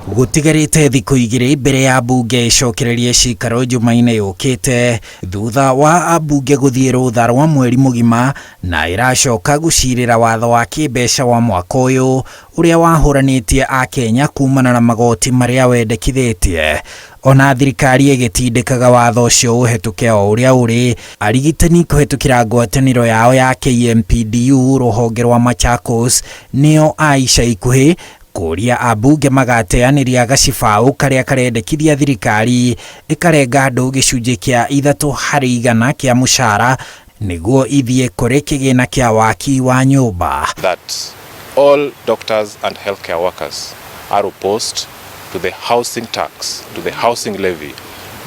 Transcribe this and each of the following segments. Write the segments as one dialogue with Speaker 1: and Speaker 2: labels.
Speaker 1: Gutigarite thikũ igĩrĩ mbere ya mbunge icokererie cikaro Jumaine yũkĩte thutha wa ambunge gũthiĩ rũtha rwa mweri mũgima na iracoka gũcirĩra watho wa kĩmbeca wa mwaka ũyũ ũrĩa wahũranĩtie Akenya kumana na magoti marĩa wendekithĩtie. Ona thirikari ĩgĩtindĩkaga watho ũcio ũhetũke o ũrĩa ũrĩ, arigitani kũhetũkĩra ngwatanĩro yao ya KMPDU rũhonge rwa Machakos nĩo aica ikuhĩ kũria ambunge magateanĩria gacibao karĩa karendekithia thirikari ĩkarenga andũ gĩcunjĩ kĩa 3% kĩa mũcara nĩguo ithiĩ kũrĩ kĩgĩna kĩa waki wa nyũmba.
Speaker 2: That all doctors and healthcare workers are opposed to the housing tax, to the housing levy,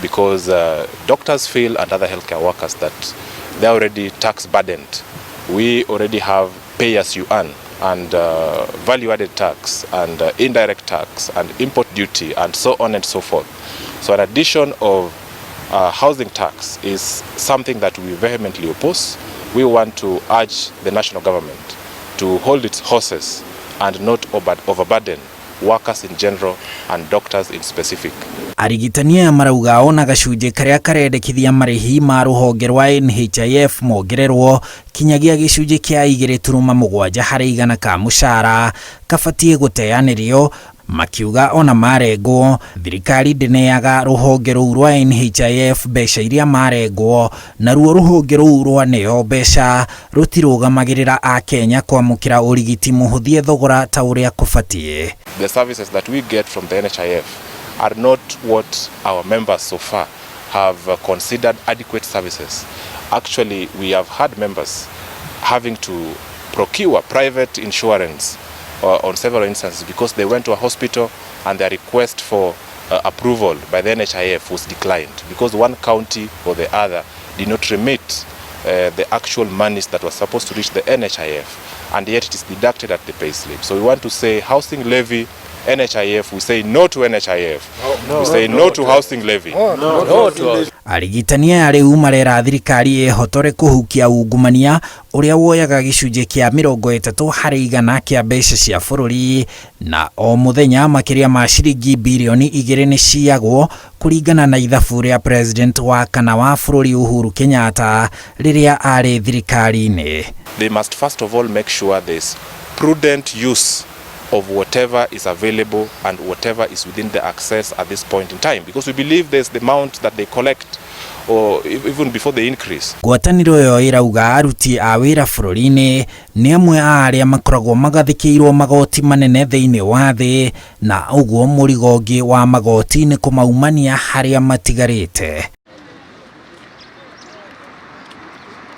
Speaker 2: because doctors feel and other healthcare workers that they're already tax burdened. We already have pay as you earn and value-added tax and indirect tax and import duty and so on and so forth. So an addition of housing tax is something that we vehemently oppose. We want to urge the national government to hold its horses and not overburden workers in general and doctors in specific.
Speaker 1: Arigitani marauga ona gacunjĩ karĩa karendekithia marĩhi ma rũhonge rwa NHIF mongererwo kinyagia gĩcunjĩ kĩa 2.7 harĩ igana ka mũcara kabatie gũteanĩrio, makiuga ona marengwo thirikari ndĩneaga rũhonge rũu rwa NHIF mbeca iria marengwo, naruo rũhonge rũu rwa neo mbeca rũtirũgamagĩrĩra Akenya kwamũkĩra ũrigiti mũhũthie thogora ta ũrĩa kũbatie.
Speaker 2: The services that we get from the NHIF are not what our members so far have considered adequate services. Actually, we have had members having to procure private insurance on several instances because they went to a hospital and their request for approval by the NHIF was declined because one county or the other did not remit the actual monies that was supposed to reach the NHIF, and yet it is deducted at the payslip. So we want to say housing levy, NHIF, we say no to NHIF. We say no to housing levy. No to
Speaker 1: arigitani arĩu marera thirikari ĩhotore kũhukia ungumania ũrĩa woyaga gĩcunjĩ kĩa 30 harĩ igana kĩa mbeca cia bũrũri, na o mũthenya makĩria ma ciringi bilioni 2 nĩ ciagwo kũringana na ithabu rĩa president wa kana wa bũrũri Uhuru Kenyatta rĩrĩa arĩ thirikari-inĩ.
Speaker 2: They must first of all make sure there's prudent use of whatever is available and whatever is within the access at this point in time, because we believe there's the amount that they collect or even before the increase.
Speaker 1: Ngwatanĩro yo irauga aruti a wĩra bũrũri-inĩ nĩ amwe a arĩa makoragwo magathĩkĩirwo magoti manene thĩinĩ wa thĩ, na ũguo mũrigo ũngĩ wa magoti nĩ kũmaumania harĩa matigarĩte.